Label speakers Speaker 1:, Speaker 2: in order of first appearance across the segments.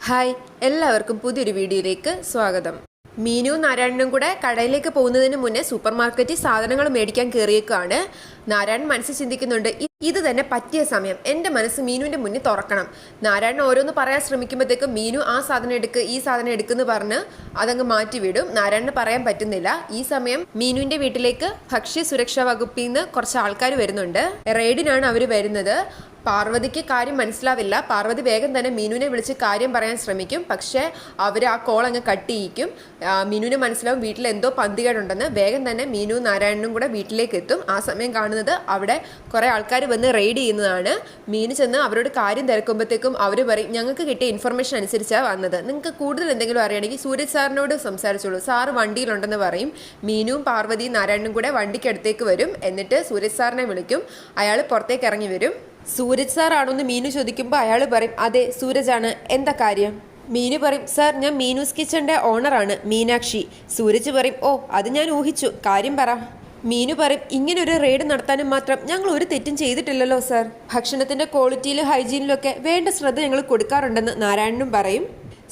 Speaker 1: Hi, എല്ലാവർക്കും പുതിയൊരു വീഡിയോയിലേക്ക് സ്വാഗതം. മീനുവും നാരായണനും കൂടെ കടയിലേക്ക് പോകുന്നതിന് മുന്നേ സൂപ്പർ മാർക്കറ്റിൽ സാധനങ്ങൾ മേടിക്കാൻ കയറിയേക്കാണ്. നാരായണൻ മനസ്സിൽ ചിന്തിക്കുന്നുണ്ട്, ഇത് തന്നെ പറ്റിയ സമയം, എൻ്റെ മനസ്സ് മീനുവിൻ്റെ മുന്നിൽ തുറക്കണം. നാരായണൻ ഓരോന്ന് പറയാൻ ശ്രമിക്കുമ്പോഴത്തേക്കും മീനു ആ സാധനം എടുക്ക്, ഈ സാധനം എടുക്കുന്ന് പറഞ്ഞ് അതങ്ങ് മാറ്റിവിടും. നാരായണന് പറയാൻ പറ്റുന്നില്ല. ഈ സമയം മീനുവിൻ്റെ വീട്ടിലേക്ക് ഭക്ഷ്യ സുരക്ഷാ വകുപ്പിൽ നിന്ന് കുറച്ച് ആൾക്കാർ വരുന്നുണ്ട്. റെയ്ഡിനാണ് അവർ വരുന്നത്. പാർവതിക്ക് കാര്യം മനസ്സിലാവില്ല. പാർവതി വേഗം തന്നെ മീനുവിനെ വിളിച്ച് കാര്യം പറയാൻ ശ്രമിക്കും. പക്ഷേ അവർ ആ കോൾ അങ്ങ് കട്ട് ചെയ്യിക്കും. മീനുവിന് മനസ്സിലാവും വീട്ടിൽ എന്തോ പന്തികേടുണ്ടെന്ന്. വേഗം തന്നെ മീനുവും നാരായണനും കൂടെ വീട്ടിലേക്ക് എത്തും. ആ സമയം കാണുന്നത് അവിടെ കുറേ ആൾക്കാർ വന്ന് റെയ്ഡ് ചെയ്യുന്നതാണ്. മീനു ചെന്ന് അവരോട് കാര്യം തിരക്കുമ്പോഴത്തേക്കും അവർ പറയും, ഞങ്ങൾക്ക് കിട്ടിയ ഇൻഫർമേഷൻ അനുസരിച്ചാണ് വന്നത്. നിങ്ങൾക്ക് കൂടുതൽ എന്തെങ്കിലും അറിയണമെങ്കിൽ സൂരജ് സാറിനോട് സംസാരിച്ചോളൂ, സാറ് വണ്ടിയിലുണ്ടെന്ന് പറയും. മീനുവും പാർവതിയും നാരായണനും കൂടെ വണ്ടിക്കടുത്തേക്ക് വരും. എന്നിട്ട് സൂരജ് സാറിനെ വിളിക്കും. അയാൾ പുറത്തേക്ക് ഇറങ്ങി വരും. സൂരജ് സാർ ആണോന്ന് മീനു ചോദിക്കുമ്പോൾ അയാൾ പറയും, അതെ സൂരജ് ആണ്, എന്താ കാര്യം? മീനു പറയും, സാർ ഞാൻ മീനൂസ് കിച്ചൻ്റെ ഓണറാണ്, മീനാക്ഷി. സൂരജ് പറയും, ഓ അത് ഞാൻ ഊഹിച്ചു, കാര്യം പറ. മീനു പറയും, ഇങ്ങനെ ഒരു റെയ്ഡ് നടത്താനും മാത്രം ഞങ്ങൾ ഒരു തെറ്റും ചെയ്തിട്ടില്ലല്ലോ സാർ. ഭക്ഷണത്തിൻ്റെ ക്വാളിറ്റിയിലും ഹൈജീനിലും ഒക്കെ വേണ്ട ശ്രദ്ധ ഞങ്ങൾ കൊടുക്കാറുണ്ടെന്ന് നാരായണനും പറയും.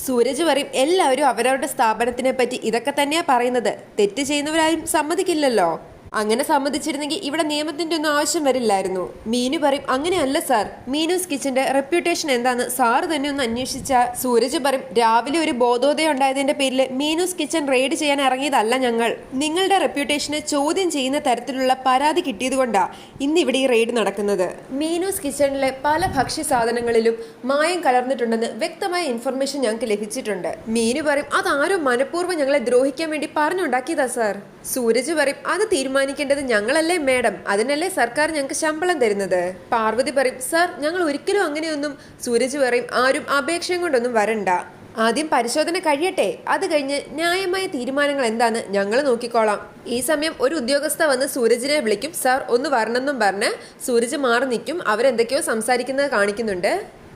Speaker 1: സൂരജ് പറയും, എല്ലാവരും അവരവരുടെ സ്ഥാപനത്തിനെ പറ്റി ഇതൊക്കെ തന്നെയാണ് പറയുന്നത്, തെറ്റ് ചെയ്യുന്നവരാരും സമ്മതിക്കില്ലല്ലോ. അങ്ങനെ സമ്മതിച്ചിരുന്നെങ്കിൽ ഇവിടെ നിയമത്തിന്റെ ഒന്നും ആവശ്യം വരില്ലായിരുന്നു. മീനു പറയും, അങ്ങനെയല്ല സാർ, മീനൂസ് കിച്ചന്റെ റെപ്യൂട്ടേഷൻ എന്താന്ന് സാറ് തന്നെ ഒന്ന് അന്വേഷിച്ച. സൂരജ് പറയും, രാവിലെ ഒരു ബോധോദയം ഉണ്ടായതിന്റെ പേരിൽ മീനൂസ് കിച്ചൻ റെയ്ഡ് ചെയ്യാൻ ഇറങ്ങിയതല്ല ഞങ്ങൾ. നിങ്ങളുടെ റെപ്യൂട്ടേഷനെ ചോദ്യം ചെയ്യുന്ന തരത്തിലുള്ള പരാതി കിട്ടിയതുകൊണ്ടാ ഇന്ന് ഇവിടെ ഈ റെയ്ഡ് നടക്കുന്നത്. മീനൂസ് കിച്ചണിലെ പല ഭക്ഷ്യ സാധനങ്ങളിലും മായം കലർന്നിട്ടുണ്ടെന്ന് വ്യക്തമായ ഇൻഫർമേഷൻ ഞങ്ങൾക്ക് ലഭിച്ചിട്ടുണ്ട്. മീനു പറയും, അതാരോ മനഃപൂർവ്വം ഞങ്ങളെ ദ്രോഹിക്കാൻ വേണ്ടി പറഞ്ഞുണ്ടാക്കിയതാ സാർ. സൂരജ് പറയും, അത് തീരുമാനിക്കേണ്ടത് ഞങ്ങളല്ലേ മേഡം, അതിനല്ലേ സർക്കാർ ഞങ്ങൾക്ക് ശമ്പളം തരുന്നത്. പാർവതി പറയും, സാർ ഞങ്ങൾ ഒരിക്കലും അങ്ങനെയൊന്നും. സൂരജ് പറയും, ആരും അപേക്ഷയും കൊണ്ടൊന്നും വരണ്ട, ആദ്യം പരിശോധന കഴിയട്ടെ, അത് കഴിഞ്ഞ് ന്യായമായ തീരുമാനങ്ങൾ എന്താന്ന് ഞങ്ങൾ നോക്കിക്കോളാം. ഈ സമയം ഒരു ഉദ്യോഗസ്ഥ വന്ന് സൂരജിനെ വിളിക്കും. സാർ ഒന്ന് വരണമെന്നും പറഞ്ഞ് സൂരജ് മാറി നിൽക്കും. അവരെന്തൊക്കെയോ സംസാരിക്കുന്നത് കാണിക്കുന്നുണ്ട്.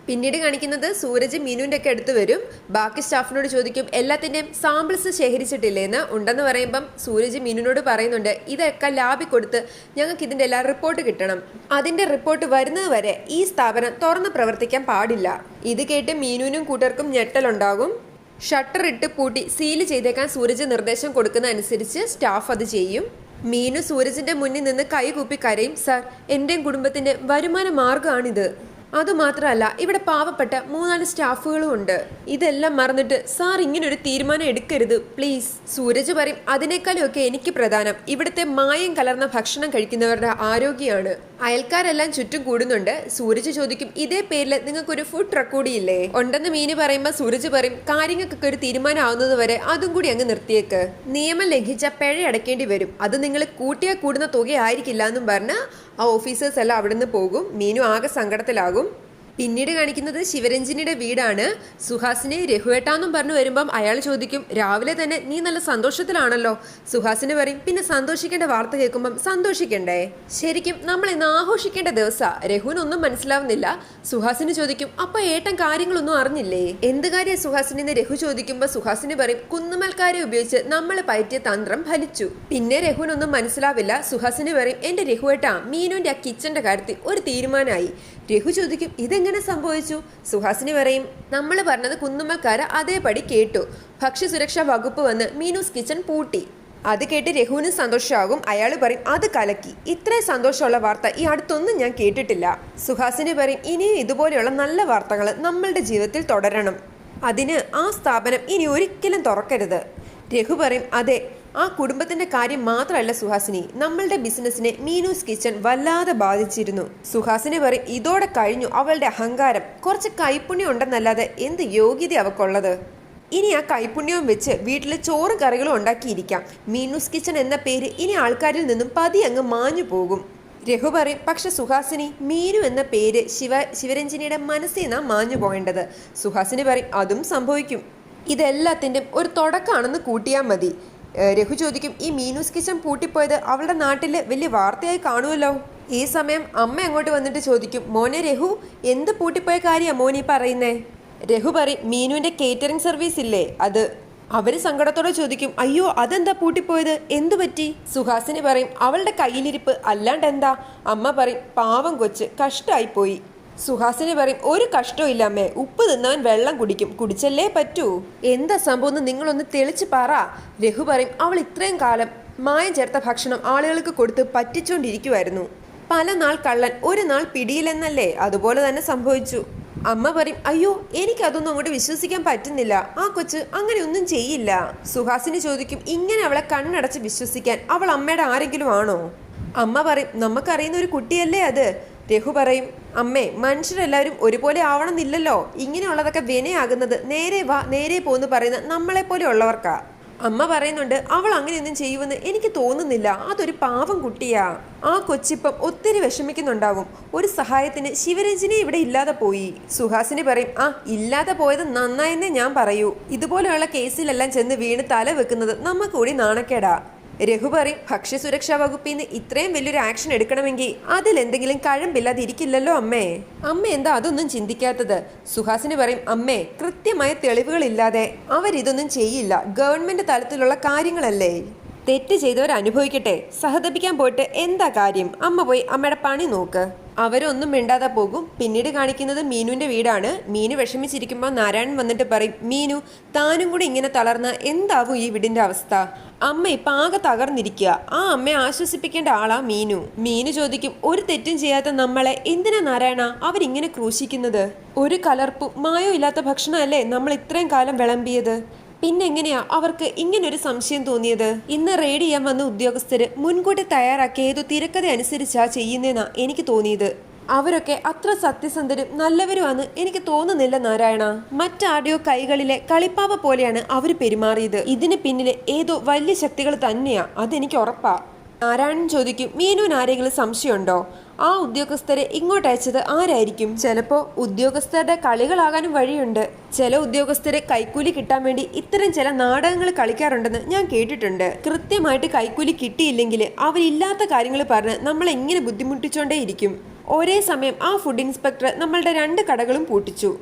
Speaker 1: പിന്നീട് കാണിക്കുന്നത് സൂരജ് മീനുവിൻ്റെ ഒക്കെ അടുത്ത് വരും. ബാക്കി സ്റ്റാഫിനോട് ചോദിക്കും, എല്ലാത്തിൻ്റെയും സാമ്പിൾസ് ശേഖരിച്ചിട്ടില്ലേന്ന്. ഉണ്ടെന്ന് പറയുമ്പം സൂരജ് മീനുവിനോട് പറയുന്നുണ്ട്, ഇതൊക്കെ ലാബിൽ കൊടുത്ത് ഞങ്ങൾക്ക് ഇതിൻ്റെ എല്ലാ റിപ്പോർട്ട് കിട്ടണം. അതിൻ്റെ റിപ്പോർട്ട് വരുന്നത് വരെ ഈ സ്ഥാപനം തുറന്ന് പ്രവർത്തിക്കാൻ പാടില്ല. ഇത് കേട്ട് മീനുവിനും കൂട്ടർക്കും ഞെട്ടലുണ്ടാകും. ഷട്ടർ ഇട്ട് പൂട്ടി സീല് ചെയ്തേക്കാൻ സൂരജ് നിർദ്ദേശം കൊടുക്കുന്ന അനുസരിച്ച് സ്റ്റാഫ് അത് ചെയ്യും. മീനു സൂരജിൻ്റെ മുന്നിൽ നിന്ന് കൈകൂപ്പി കരയും, സാർ എൻ്റെയും കുടുംബത്തിൻ്റെ വരുമാന മാർഗ്ഗമാണിത്. അതുമാത്രമല്ല ഇവിടെ പാവപ്പെട്ട 3-4 സ്റ്റാഫുകളും ഉണ്ട്. ഇതെല്ലാം മറന്നിട്ട് സാർ ഇങ്ങനൊരു തീരുമാനം എടുക്കരുത് പ്ലീസ്. സൂരജ് പറയും, അതിനേക്കാളും ഒക്കെ എനിക്ക് പ്രധാനം ഇവിടുത്തെ മായം കലർന്ന ഭക്ഷണം കഴിക്കുന്നവരുടെ ആരോഗ്യമാണ്. അയൽക്കാരെല്ലാം ചുറ്റും കൂടുന്നുണ്ട്. സൂരജ് ചോദിക്കും, ഇതേ പേരിൽ നിങ്ങൾക്കൊരു ഫുഡ് ട്രക്ക് കൂടിയില്ലേ? ഉണ്ടെന്ന് മീനു പറയുമ്പോൾ സൂരജ് പറയും, കാര്യങ്ങൾക്കൊക്കെ ഒരു തീരുമാനം ആവുന്നത് വരെ അതും കൂടി അങ്ങ് നിർത്തിയേക്ക്. നിയമം ലംഘിച്ച പിഴ അടയ്ക്കേണ്ടി വരും. അത് നിങ്ങൾ കൂട്ടിയാൽ കൂടുന്ന തുകയായിരിക്കില്ല എന്നും പറഞ്ഞ് ആ ഓഫീസേഴ്സ് എല്ലാം അവിടെ നിന്ന് പോകും. മീനു ആകെ സങ്കടത്തിലാകും. പിന്നീട് കാണിക്കുന്നത് ശിവരഞ്ജിനിയുടെ വീടാണ്. സുഹാസിനെ രഘുവേട്ടാന്നും പറഞ്ഞു വരുമ്പം അയാൾ ചോദിക്കും, രാവിലെ തന്നെ നീ നല്ല സന്തോഷത്തിലാണല്ലോ. സുഹാസിന് പറയും, പിന്നെ സന്തോഷിക്കേണ്ട വാർത്ത കേൾക്കുമ്പം സന്തോഷിക്കണ്ടേ? ശരിക്കും നമ്മൾ ഇന്ന് ആഘോഷിക്കേണ്ട ദിവസമാണ്. രഘുവിനൊന്നും മനസ്സിലാവുന്നില്ല. സുഹാസിന് ചോദിക്കും, അപ്പൊ ഏട്ടൻ കാര്യങ്ങളൊന്നും അറിഞ്ഞില്ലേ? എന്ത് കാര്യം സുഹാസിനെ രഘു ചോദിക്കുമ്പോൾ സുഹാസിന് പറയും, കുന്നുമൽക്കാരെ ഉപയോഗിച്ച് നമ്മൾ പയറ്റിയ തന്ത്രം ഫലിച്ചു. പിന്നെ രഘുവിനൊന്നും മനസ്സിലാവില്ല. സുഹാസിന് പറയും, എന്റെ രഘുവേട്ടാ, മീനുവിന്റെ ആ കിച്ചന്റെ കാര്യത്തിൽ ഒരു തീരുമാനമായി. രഘു ചോദിക്കും, ഇതെങ്ങനെ സംഭവിച്ചു? സുഹാസിനി പറയും, നമ്മൾ പറഞ്ഞത് കുന്നുമ്മൽക്കാര് അതേപടി കേട്ടു. ഭക്ഷ്യസുരക്ഷാ വകുപ്പ് വന്ന് മീനൂസ് കിച്ചൺ പൂട്ടി. അത് കേട്ട് രഘുവിന് സന്തോഷമാകും. അയാൾ പറയും, അത് കലക്കി, ഇത്രയും സന്തോഷമുള്ള വാർത്ത ഈ അടുത്തൊന്നും ഞാൻ കേട്ടിട്ടില്ല. സുഹാസിനി പറയും, ഇനിയും ഇതുപോലെയുള്ള നല്ല വാർത്തകൾ നമ്മളുടെ ജീവിതത്തിൽ തുടരണം. അതിന് ആ സ്ഥാപനം ഇനി ഒരിക്കലും തുറക്കരുത്. രഘു പറയും, അതെ, ആ കുടുംബത്തിന്റെ കാര്യം മാത്രമല്ല സുഹാസിനി, നമ്മളുടെ ബിസിനസിനെ മീനൂസ് കിച്ചൺ വല്ലാതെ ബാധിച്ചിരുന്നു. സുഹാസിനി പറയും, ഇതോടെ കഴിഞ്ഞു അവളുടെ അഹങ്കാരം. കുറച്ച് കൈപ്പുണ്യം ഉണ്ടെന്നല്ലാതെ എന്ത് യോഗ്യത അവക്കുള്ളത്? ഇനി ആ കൈപ്പുണ്യവും വെച്ച് വീട്ടിൽ ചോറും കറികളും ഉണ്ടാക്കിയിരിക്കാം. മീനൂസ് കിച്ചൺ എന്ന പേര് ഇനി ആൾക്കാരിൽ നിന്നും പതിയങ്ങ് മാഞ്ഞു പോകും. രഘു പറയും, പക്ഷെ സുഹാസിനി, മീനു എന്ന പേര് ശിവരഞ്ജിനിയുടെ മനസ്സിൽ നിന്നാണ് മാഞ്ഞു പോകേണ്ടത്. സുഹാസിനി പറയും, അതും സംഭവിക്കും. ഇതെല്ലാത്തിൻ്റെയും ഒരു തുടക്കമാണെന്ന് കൂട്ടിയാൽ മതി. രഘു ചോദിക്കും, ഈ മീനൂസ് കിച്ചൺ പൂട്ടിപ്പോയത് അവളുടെ നാട്ടിൽ വലിയ വാർത്തയായി കാണുമല്ലോ. ഈ സമയം അമ്മ അങ്ങോട്ട് വന്നിട്ട് ചോദിക്കും, മോനെ രഘു, എന്ത് പൂട്ടിപ്പോയ കാര്യമാണ് മോനി പറയുന്നേ? രഘു പറയും, മീനുവിൻ്റെ കേറ്ററിംഗ് സർവീസ് ഇല്ലേ അത്. അവർ സങ്കടത്തോടെ ചോദിക്കും, അയ്യോ അതെന്താ പൂട്ടിപ്പോയത്, എന്തു പറ്റി? സുഹാസിനി പറയും, അവളുടെ കയ്യിലിരിപ്പ് അല്ലാണ്ട് എന്താ. അമ്മ പറയും, പാവം കൊച്ച്, കഷ്ടമായിപ്പോയി. സുഹാസിനി പറയും, ഒരു കഷ്ടവും ഇല്ല അമ്മേ, ഉപ്പ് തിന്നവൻ വെള്ളം കുടിക്കും, കുടിച്ചല്ലേ പറ്റൂ. എന്താ സംഭവം നിങ്ങളൊന്ന് തെളിച്ച് പറ. രഘു പറയും, അവൾ ഇത്രയും കാലം മായം ചേർത്ത ഭക്ഷണം ആളുകൾക്ക് കൊടുത്ത് പറ്റിച്ചോണ്ടിരിക്കുമായിരുന്നു. പല നാൾ കള്ളൻ ഒരു നാൾ പിടിയിലെന്നല്ലേ, അതുപോലെ തന്നെ സംഭവിച്ചു. അമ്മ പറയും, അയ്യോ എനിക്കതൊന്നും അങ്ങോട്ട് വിശ്വസിക്കാൻ പറ്റുന്നില്ല, ആ കൊച്ച് അങ്ങനെയൊന്നും ചെയ്യില്ല. സുഹാസിനി ചോദിക്കും, ഇങ്ങനെ അവളെ കണ്ണടച്ച് വിശ്വസിക്കാൻ അവൾ അമ്മയുടെ ആരെങ്കിലും ആണോ? അമ്മ പറയും, നമുക്കറിയുന്ന ഒരു കുട്ടിയല്ലേ അത്. രഘു പറയും, അമ്മേ മനുഷ്യരെല്ലാവരും ഒരുപോലെ ആവണമെന്നില്ലല്ലോ, ഇങ്ങനെയുള്ളതൊക്കെ വിനയാകുന്നത് നേരെ വാ നേരെ പോന്ന് പറയുന്ന നമ്മളെപ്പോലെ ഉള്ളവർക്കാ. അമ്മ പറയുന്നുണ്ട്, അവൾ അങ്ങനെയൊന്നും ചെയ്യുമെന്ന് എനിക്ക് തോന്നുന്നില്ല, അതൊരു പാവം കുട്ടിയാ. ആ കൊച്ചിപ്പം ഒത്തിരി വിഷമിക്കുന്നുണ്ടാവും. ഒരു സഹായത്തിന് ശിവരഞ്ജിനെ ഇവിടെ ഇല്ലാതെ പോയി. സുഹാസിനി പറയും, ആ ഇല്ലാതെ പോയത് നന്നായെന്നേ ഞാൻ പറയൂ. ഇതുപോലെയുള്ള കേസിലെല്ലാം ചെന്ന് വീണ് തല വെക്കുന്നത് നമ്മ കൂടി നാണക്കേടാ. രഘു പറയും, ഭക്ഷ്യസുരക്ഷാ വകുപ്പിൽ നിന്ന് ഇത്രയും വലിയൊരു ആക്ഷൻ എടുക്കണമെങ്കിൽ അതിലെന്തെങ്കിലും കഴമ്പില്ലാതെ ഇരിക്കില്ലല്ലോ അമ്മേ. അമ്മ എന്താ അതൊന്നും ചിന്തിക്കാത്തത്? സുഹാസിനി പറയും, അമ്മേ കൃത്യമായ തെളിവുകളില്ലാതെ അവരിതൊന്നും ചെയ്യില്ല, ഗവൺമെന്റ് തലത്തിലുള്ള കാര്യങ്ങളല്ലേ. തെറ്റ് ചെയ്തവർ അനുഭവിക്കട്ടെ, സഹതപിക്കാൻ പോയിട്ട് എന്താ കാര്യം? അമ്മ പോയി അമ്മയുടെ പണി നോക്ക്. അവരൊന്നും മിണ്ടാതെ പോകും. പിന്നീട് കാണിക്കുന്നത് മീനുവിന്റെ വീടാണ്. മീനു വിഷമിച്ചിരിക്കുമ്പോൾ നാരായണൻ വന്നിട്ട് പറയും, മീനു താനും കൂടി ഇങ്ങനെ തളർന്ന എന്താവും ഈ വീടിന്റെ അവസ്ഥ? അമ്മ ഇപ്പം ആകെ തകർന്നിരിക്കുക. ആ അമ്മയെ ആശ്വസിപ്പിക്കേണ്ട ആളാ മീനു. മീനു ചോദിക്കും, ഒരു തെറ്റും ചെയ്യാത്ത നമ്മളെ എന്തിനാ നാരായണ അവരിങ്ങനെ ക്രൂശിക്കുന്നത്? ഒരു കലർപ്പും മായോ ഇല്ലാത്ത ഭക്ഷണമല്ലേ നമ്മൾ ഇത്രയും കാലം വിളമ്പിയത്, പിന്നെങ്ങനെയാ അവർക്ക് ഇങ്ങനൊരു സംശയം തോന്നിയത്? ഇന്ന് റെയ്ഡ് ചെയ്യാൻ വന്ന ഉദ്യോഗസ്ഥര് മുൻകൂട്ടി തയ്യാറാക്കിയ ഏതോ തിരക്കഥ അനുസരിച്ചാ ചെയ്യുന്നതെന്നാ എനിക്ക് തോന്നിയത്. അവരൊക്കെ അത്ര സത്യസന്ധരും നല്ലവരുമാണെന്ന് എനിക്ക് തോന്നുന്നില്ല നാരായണ. മറ്റാരുടെയോ കൈകളിലെ കളിപ്പാവ പോലെയാണ് അവർ പെരുമാറിയത്. ഇതിന് പിന്നിലെ ഏതോ വലിയ ശക്തികൾ തന്നെയാ, അതെനിക്ക് ഉറപ്പാ. നാരായണൻ ചോദിക്കും, മീനുവിന് ആരെങ്കിലും സംശയമുണ്ടോ? ആ ഉദ്യോഗസ്ഥരെ ഇങ്ങോട്ട് അയച്ചത് ആരായിരിക്കും? ചിലപ്പോ ഉദ്യോഗസ്ഥരുടെ കളികളാകാനും വഴിയുണ്ട്. ചില ഉദ്യോഗസ്ഥരെ കൈക്കൂലി കിട്ടാൻ വേണ്ടി ഇത്തരം ചില നാടകങ്ങൾ കളിക്കാറുണ്ടെന്ന് ഞാൻ കേട്ടിട്ടുണ്ട്. കൃത്യമായിട്ട് കൈക്കൂലി കിട്ടിയില്ലെങ്കിൽ അവരില്ലാത്ത കാര്യങ്ങൾ പറഞ്ഞ് നമ്മളെ എങ്ങനെ ബുദ്ധിമുട്ടിച്ചോണ്ടേയിരിക്കും. ഒരേ സമയം ആ ഫുഡ് ഇൻസ്പെക്ടർ നമ്മളുടെ 2 കടകളും പൂട്ടിച്ചു.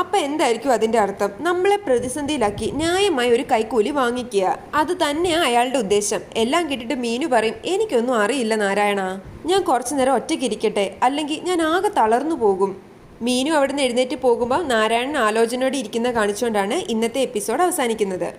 Speaker 1: അപ്പം എന്തായിരിക്കും അതിൻ്റെ അർത്ഥം? നമ്മളെ പ്രതിസന്ധിയിലാക്കി ന്യായമായ ഒരു കൈക്കൂലി വാങ്ങിക്കുക, അത് തന്നെയാ അയാളുടെ ഉദ്ദേശം. എല്ലാം കേട്ടിട്ട് മീനു പറയും, എനിക്കൊന്നും അറിയില്ല നാരായണ, ഞാൻ കുറച്ചു നേരം ഒറ്റയ്ക്കിരിക്കട്ടെ, അല്ലെങ്കിൽ ഞാൻ ആകെ തളർന്നു പോകും. മീനു അവിടുന്ന് എഴുന്നേറ്റ് പോകുമ്പോൾ നാരായണൻ ആലോചനയോടെ ഇരിക്കുന്ന കാണിച്ചുകൊണ്ടാണ് ഇന്നത്തെ എപ്പിസോഡ് അവസാനിക്കുന്നത്.